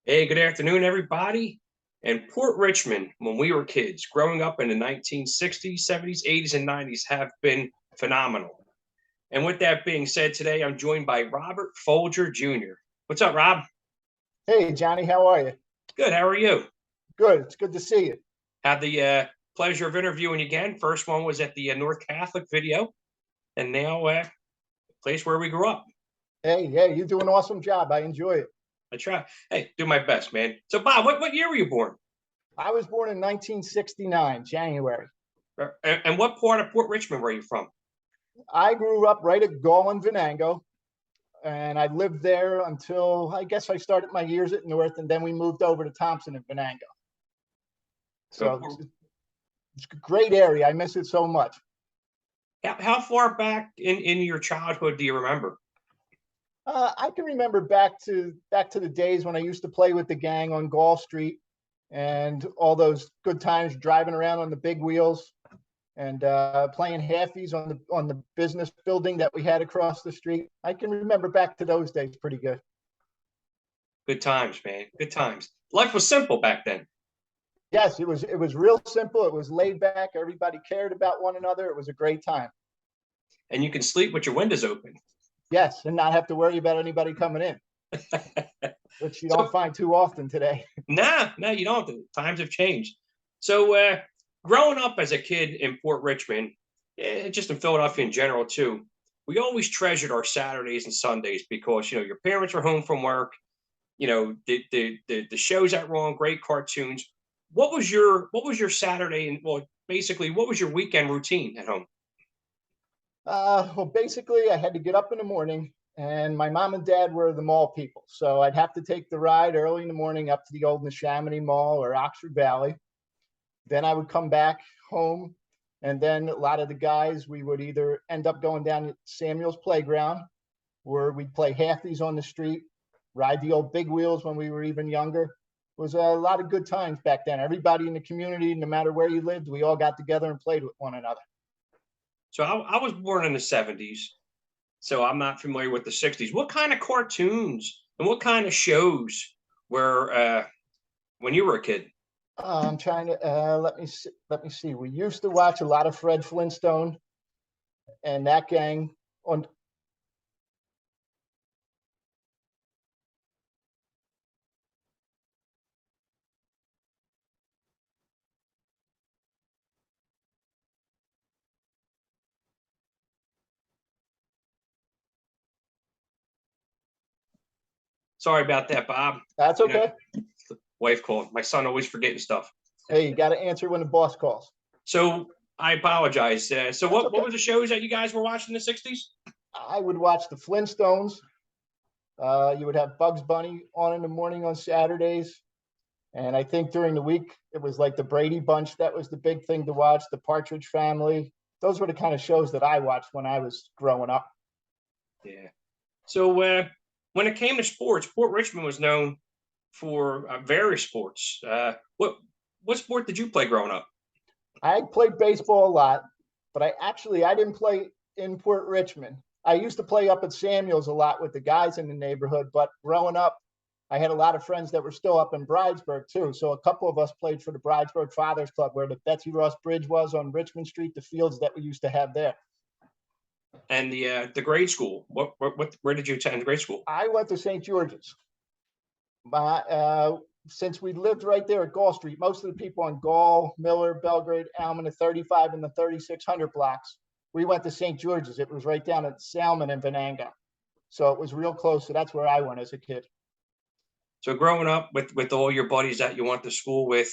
Hey, good afternoon, everybody. And Port Richmond, when we were kids, growing up in the 1960s, 70s, 80s, and 90s, have been phenomenal. And with that being said, today I'm joined by Robert Folger Jr. What's up, Rob? Hey, Johnny, how are you? Good. How are you? Good. It's good to see you. Had the pleasure of interviewing you again. First one was at the North Catholic video, and now place where we grew up. Hey, yeah, you do an awesome job. I enjoy it. I try. Hey, do my best, man. So, Bob, what year were you born? I was born in 1969, January. And what part of Port Richmond were you from? I grew up right at Gaul and Venango, and I lived there until I guess I started my years at North, and then we moved over to Thompson and Venango. So, So it's a great area. I miss it so much. how far back in your childhood do you remember? I can remember back to the days when I used to play with the gang on Gaul Street, and all those good times driving around on the big wheels and playing halfies on the business building that we had across the street. I can remember back to those days pretty good. Good times, man. Good times. Life was simple back then. Yes, it was real simple. It was laid back. Everybody cared about one another. It was a great time. And you can sleep with your windows open. Yes, and not have to worry about anybody coming in, which you So, don't find too often today. nah, you don't. Times have changed. So, growing up as a kid in Port Richmond, just in Philadelphia in general too, we always treasured our Saturdays and Sundays because your parents were home from work. The shows that were on, great cartoons. What was your Saturday and, well, basically, what was your weekend routine at home? Well, basically, I had to get up in the morning, and my mom and dad were the mall people. So I'd have to take the ride early in the morning up to the old Neshaminy Mall or Oxford Valley. Then I would come back home, and then a lot of the guys, we would either end up going down to Samuel's Playground, where we'd play halfies on the street, ride the old big wheels when we were even younger. It was a lot of good times back then. Everybody in the community, no matter where you lived, we all got together and played with one another. So I was born in the 70s, so I'm not familiar with the 60s. What kind of cartoons and what kind of shows were when you were a kid? I'm trying to let me see. We used to watch a lot of Fred Flintstone and that gang on. Sorry about that, Bob. That's You know, okay. wife called. My son always forgetting stuff. Hey, you got to answer when the boss calls. So I apologize. So That's what okay. were the shows that you guys were watching in the 60s? I would watch the Flintstones. You would have Bugs Bunny on in the morning on Saturdays. And I think during the week, it was like the Brady Bunch. That was the big thing to watch, the Partridge Family. Those were the kind of shows that I watched when I was growing up. Yeah. So when it came to sports, Port Richmond was known for various sports. What sport did you play growing up? I played baseball a lot, but I didn't play in Port Richmond. I used to play up at Samuel's a lot with the guys in the neighborhood, but growing up, I had a lot of friends that were still up in Bridesburg too. So a couple of us played for the Bridesburg Fathers Club, where the Betsy Ross Bridge was on Richmond Street, the fields that we used to have there. And the grade school. Where did you attend grade school? I went to St. George's. My, since we lived right there at Gall Street, most of the people on Gall, Miller, Belgrade, Alman, the 35 and the 3600 blocks, we went to St. George's. It was right down at Salmon and Venango. So it was real close. So that's where I went as a kid. So growing up with all your buddies that you went to school with,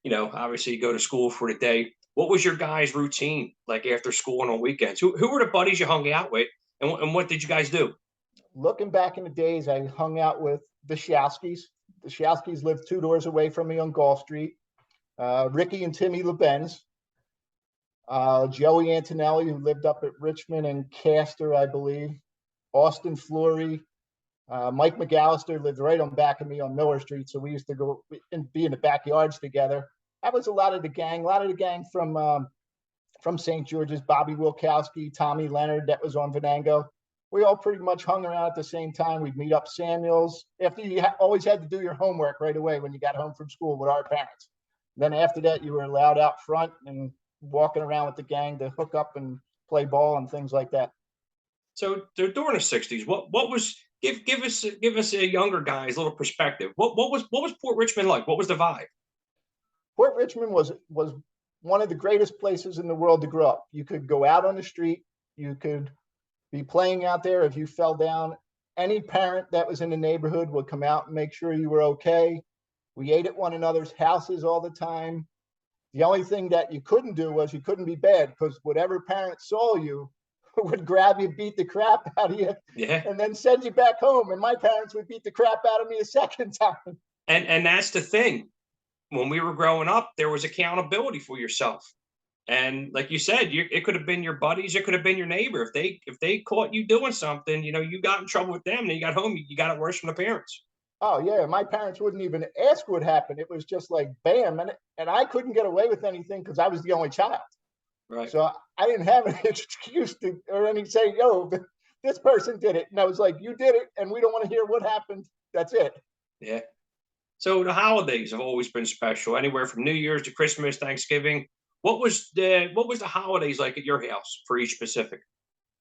obviously you go to school for the day. What was your guys' routine like after school and on weekends? Who were the buddies you hung out with, and what did you guys do? Looking back in the days, I hung out with the Showskis. The Showskis lived 2 doors away from me on Gall Street. Ricky and Timmy LeBenz. Joey Antonelli, who lived up at Richmond and Castor, I believe. Austin Flory. Mike McAllister lived right on back of me on Miller Street, so we used to go and be in the backyards together. That was a lot of the gang from St. George's. Bobby Wilkowski, Tommy Leonard, that was on Venango. we all pretty much hung around at the same time. We'd meet up Samuel's after you always had to do your homework right away when you got home from school with our parents. Then after that, you were allowed out front and walking around with the gang to hook up and play ball and things like that. So during the '60s, what was give us a younger guys a little perspective. What was Port Richmond like? What was the vibe? Port Richmond was one of the greatest places in the world to grow up. You could go out on the street, you could be playing out there. If you fell down, any parent that was in the neighborhood would come out and make sure you were okay. We ate at one another's houses all the time. The only thing that you couldn't do was you couldn't be bad, because whatever parent saw you would grab you, beat the crap out of you, Yeah. and then send you back home. And my parents would beat the crap out of me a second time. And that's the thing. When we were growing up, there was accountability for yourself. And like you said, it could have been your buddies, it could have been your neighbor. If they caught you doing something, you got in trouble with them, then you got home, you got it worse from the parents. Oh yeah, my parents wouldn't even ask what happened. It was just like bam, and I couldn't get away with anything because I was the only child. Right. So I didn't have an excuse to or any say, yo, this person did it. And I was like, you did it, and we don't want to hear what happened. That's it. Yeah. So the holidays have always been special, anywhere from New Year's to Christmas, Thanksgiving. What was the holidays like at your house for each specific?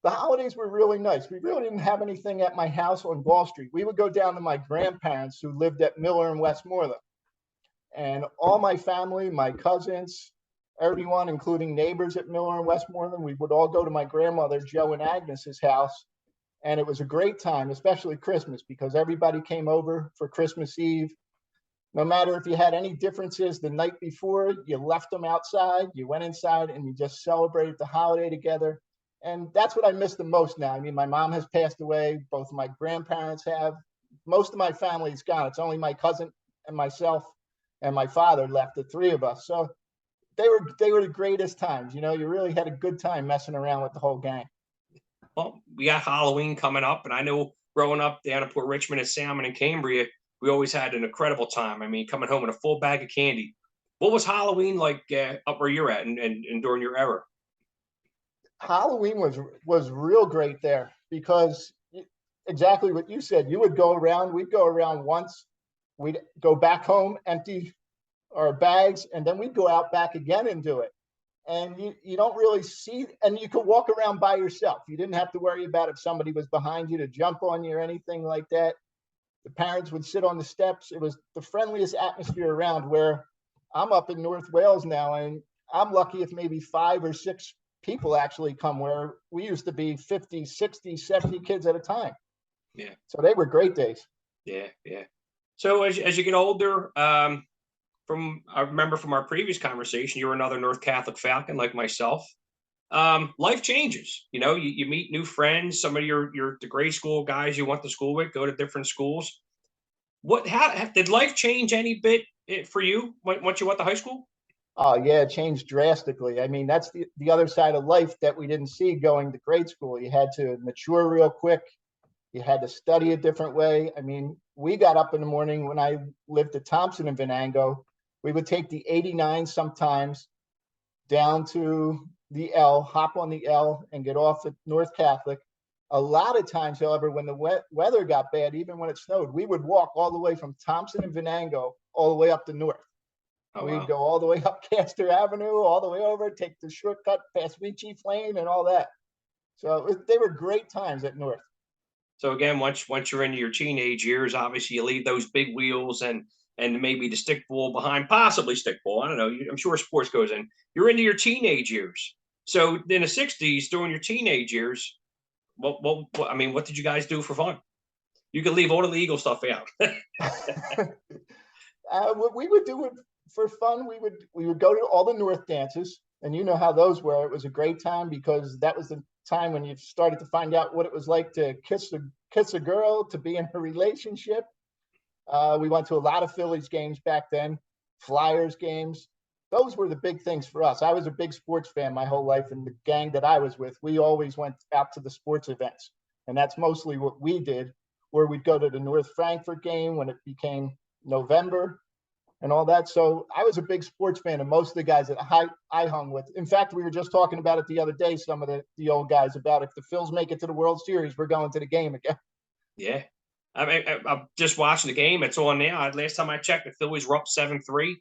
The holidays were really nice. We really didn't have anything at my house on Wall Street. We would go down to my grandparents who lived at Miller and Westmoreland. And all my family, my cousins, everyone, including neighbors at Miller and Westmoreland, we would all go to my grandmother, Joe and Agnes's house. And it was a great time, especially Christmas, because everybody came over for Christmas Eve. No matter if you had any differences the night before, you left them outside, you went inside, and you just celebrated the holiday together. And that's what I miss the most now. I mean, my mom has passed away, both of my grandparents have. Most of my family's gone. It's only my cousin and myself and my father left, the three of us. So they were the greatest times. You really had a good time messing around with the whole gang. Well, we got Halloween coming up, and I know growing up down in Port Richmond at Salmon and Cambria, we always had an incredible time. I mean, coming home with a full bag of candy. What was Halloween like up where you're at and during your era? Halloween was real great there because exactly what you said. You would go around, we'd go around once, we'd go back home, empty our bags, and then we'd go out back again and do it. And you don't really see, and you could walk around by yourself. You didn't have to worry about if somebody was behind you to jump on you or anything like that. The parents would sit on the steps. It was the friendliest atmosphere around. Where I'm up in North Wales now, and I'm lucky if maybe 5 or 6 people actually come, where we used to be 50, 60, 70 kids at a time. Yeah. So they were great days. Yeah, yeah. So as you get older, from I remember from our previous conversation, you were another North Catholic Falcon like myself. Life changes. You meet new friends. Some of the grade school guys you went to school with go to different schools. How did life change any bit for you once you went to high school? Oh yeah, it changed drastically. I mean, that's the other side of life that we didn't see going to grade school. You had to mature real quick. You had to study a different way. I mean, we got up in the morning when I lived at Thompson and Venango. We would take the 89 sometimes down to the L, hop on the L, and get off at North Catholic. A lot of times, however, when the weather got bad, even when it snowed, we would walk all the way from Thompson and Venango all the way up to North. Oh, We'd wow. go all the way up Castor Avenue, all the way over, take the shortcut past Wheat Chief Lane and all that. So they were great times at North. So again, once you're into your teenage years, obviously you leave those big wheels and maybe the stick ball behind, possibly stick ball. I don't know. I'm sure sports goes in. You're into your teenage years. So in the '60s, during your teenage years, I mean, what did you guys do for fun? You could leave all the legal stuff out. What we would do it for fun. We would go to all the North dances, and you know how those were. It was a great time because that was the time when you started to find out what it was like to kiss a girl, to be in a relationship. We went to a lot of Phillies games back then, Flyers games. Those were the big things for us. I was a big sports fan my whole life, and the gang that I was with, we always went out to the sports events. And that's mostly what we did, where we'd go to the North Frankfurt game when it became November. and all that. So I was a big sports fan, and most of the guys that I hung with. In fact, we were just talking about it the other day, some of the old guys, about if the Phils make it to the World Series, we're going to the game again. Yeah. I mean, I'm just watching the game. It's on now. Last time I checked, the Phillies were up 7-3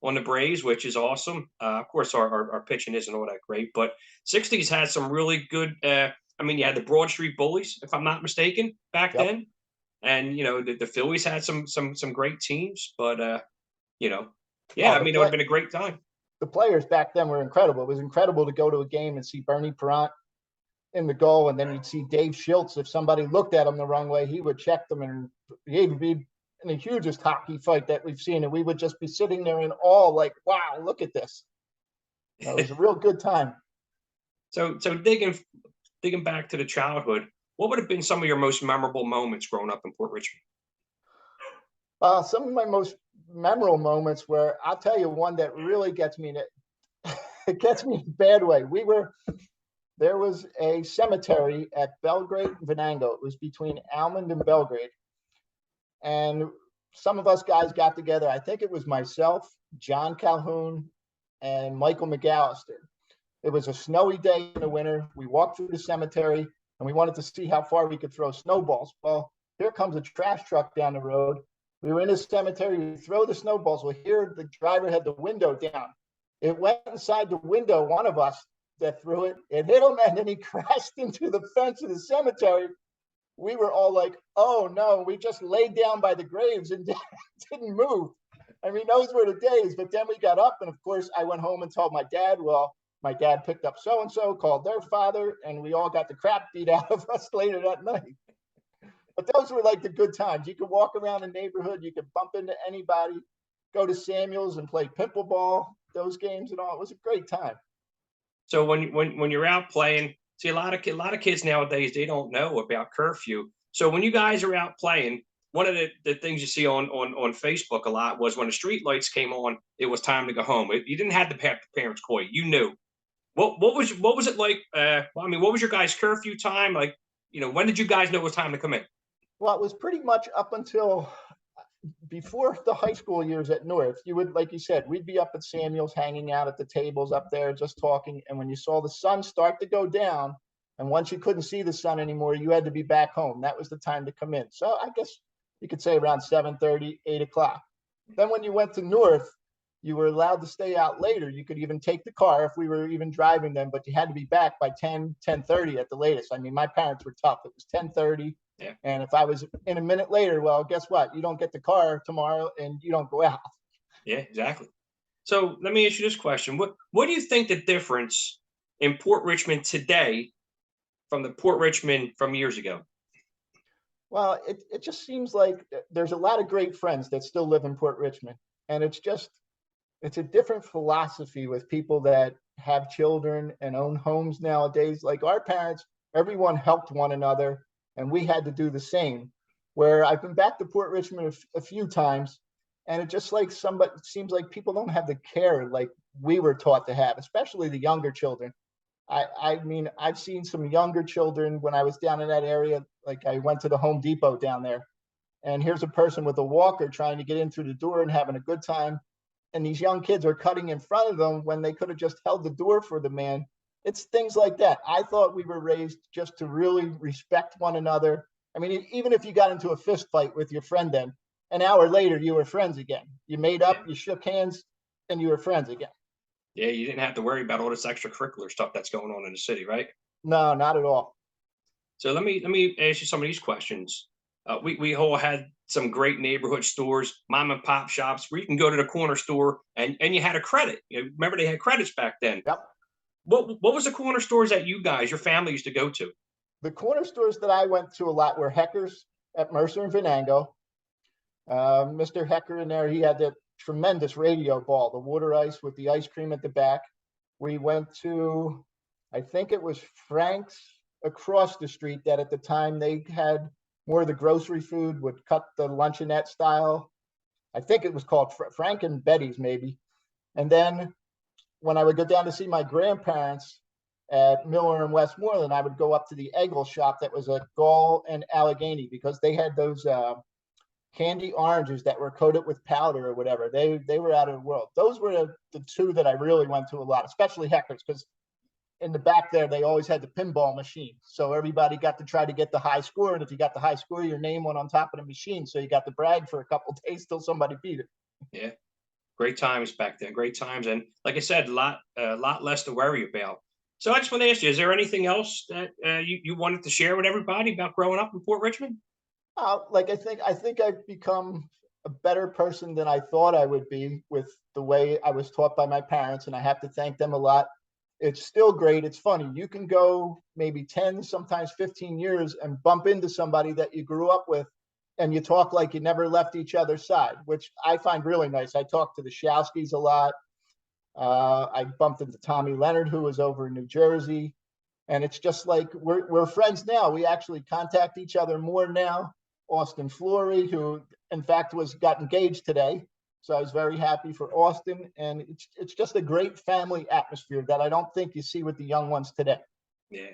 on the Braves, which is awesome. Of course, our pitching isn't all that great, but 60s had some really good. I mean, you had the Broad Street Bullies, if I'm not mistaken, back Yep. then, and the Phillies had some great teams. But yeah, Oh, I mean, it would have been a great time. the players back then were incredible. It was incredible to go to a game and see Bernie Perrant in the goal, and then you'd see Dave Schultz. If somebody looked at him the wrong way, he would check them, and he'd be in the hugest hockey fight that we've seen, and we would just be sitting there in awe, like, wow, look at this. It was a real good time. So digging back to the childhood, what would have been some of your most memorable moments growing up in Port Richmond? Some of my most memorable moments, where I'll tell you one that really gets me, it gets me in a bad way. There was a cemetery at Belgrade and Venango. It was between Almond and Belgrade. And some of us guys got together. I think it was myself, John Calhoun, and Michael McAllister. It was a snowy day in the winter. We walked through the cemetery, and we wanted to see how far we could throw snowballs. Well, here comes a trash truck down the road. We were in the cemetery. We throw the snowballs. Well, here the driver had the window down. It went inside the window, one of us that threw it. It hit him, and then he crashed into the fence of the cemetery. We were all like, oh no, we just laid down by the graves and didn't move. I mean, those were the days. But then we got up, and of course, I went home and told my dad. Well, my dad picked up so-and-so, called their father, and we all got the crap beat out of us later that night. But those were like the good times. You could walk around the neighborhood, you could bump into anybody, go to Samuel's and play pickleball, those games and all. It was a great time. So when you're out playing, see a lot of kids nowadays, they don't know about curfew. So when you guys are out playing, one of the things you see on Facebook a lot was when the street lights came on, it was time to go home. You didn't have the parents call you. You knew. What was it like? I mean, what was your guys' curfew time? Like, when did you guys know it was time to come in? Well, it was pretty much up until before the high school years at North. You would, like you said, we'd be up at Samuel's hanging out at the tables up there just talking. And when you saw the sun start to go down, and once you couldn't see the sun anymore, you had to be back home. That was the time to come in. So I guess you could say around 7:30, 8 o'clock. Then when you went to North, you were allowed to stay out later. You could even take the car if we were even driving them, but you had to be back by 10:30 at the latest. I mean, my parents were tough. It was 10:30. Yeah. And if I was in a minute later, well, guess what? You don't get the car tomorrow and you don't go out. Yeah, exactly. So let me ask you this question. What do you think the difference in Port Richmond today from the Port Richmond from years ago? Well, it just seems like there's a lot of great friends that still live in Port Richmond. And it's a different philosophy with people that have children and own homes nowadays. Like our parents, everyone helped one another, and we had to do the same. Where I've been back to Port Richmond a few times, and it just like it seems like people don't have the care like we were taught to have, especially the younger children. I mean, I've seen some younger children when I was down in that area. Like I went to the Home Depot down there, and here's a person with a walker trying to get in through the door and having a good time. And these young kids are cutting in front of them when they could have just held the door for the man. It's things like that. I thought we were raised just to really respect one another. I mean, even if you got into a fist fight with your friend, then an hour later, you were friends again. You made up, you shook hands, and you were friends again. Yeah, you didn't have to worry about all this extracurricular stuff that's going on in the city, right? No, not at all. So let me ask you some of these questions. We all had some great neighborhood stores, mom and pop shops where you can go to the corner store and you had a credit. Remember they had credits back then. Yep. What was the corner stores that you guys, your family used to go to? The corner stores that I went to a lot were Hecker's at Mercer and Venango. Mr. Hecker in there, he had that tremendous radio ball, the water ice with the ice cream at the back. We went to, I think it was Frank's across the street, that at the time they had more of the grocery food, would cut the luncheonette style. I think it was called Frank and Betty's maybe. And then when I would go down to see my grandparents at Miller and Westmoreland, I would go up to the Eggle shop that was at Gall and Allegheny, because they had those candy oranges that were coated with powder or whatever. They were out of the world. Those were the two that I really went to a lot, especially Heckers, because in the back there they always had the pinball machine. So everybody got to try to get the high score, and if you got the high score, your name went on top of the machine. So you got to brag for a couple of days till somebody beat it. Yeah, great times back then. Great times, and like I said, a lot less to worry about. So I just want to ask you: is there anything else that you wanted to share with everybody about growing up in Port Richmond? Like I think I've become a better person than I thought I would be with the way I was taught by my parents, and I have to thank them a lot. It's still great. It's funny. You can go maybe 10, sometimes 15 years and bump into somebody that you grew up with, and you talk like you never left each other's side, which I find really nice. I talk to the Showskis a lot. I bumped into Tommy Leonard, who was over in New Jersey, and it's just like we're friends now. We actually contact each other more now. Austin Flory, who in fact got engaged today, so I was very happy for Austin, and it's just a great family atmosphere that I don't think you see with the young ones today. Yeah,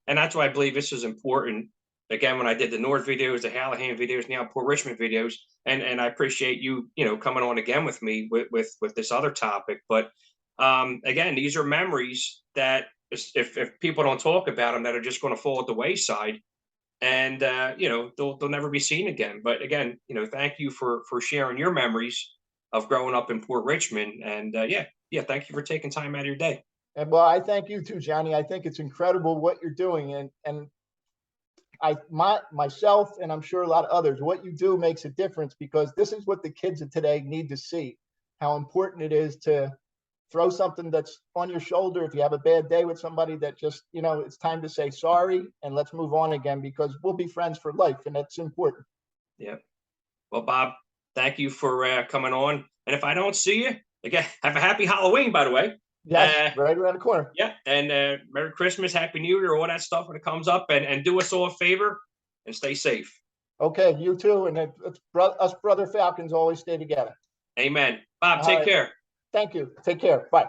and that's why I believe this is important. Again, when I did the North videos, the Hallahan videos, now Port Richmond videos, and I appreciate you coming on again with me with this other topic. But again, these are memories that if people don't talk about them, that are just going to fall at the wayside, and they'll never be seen again. But again, thank you for sharing your memories of growing up in Port Richmond, and yeah, thank you for taking time out of your day. And well, I thank you too, Johnny. I think it's incredible what you're doing, and myself, and I'm sure a lot of others, what you do makes a difference, because this is what the kids of today need to see: how important it is to throw something that's on your shoulder if you have a bad day with somebody, that just, it's time to say sorry and let's move on again, because we'll be friends for life, and that's important. Yeah. Well, Bob, thank you for coming on. And if I don't see you again, have a happy Halloween, by the way. Yes, right around the corner. Yeah, and Merry Christmas, Happy New Year, all that stuff when it comes up, and do us all a favor and stay safe. Okay, you too, and us brother Falcons always stay together. Amen. Bob, All take right. care. Thank you. Take care. Bye.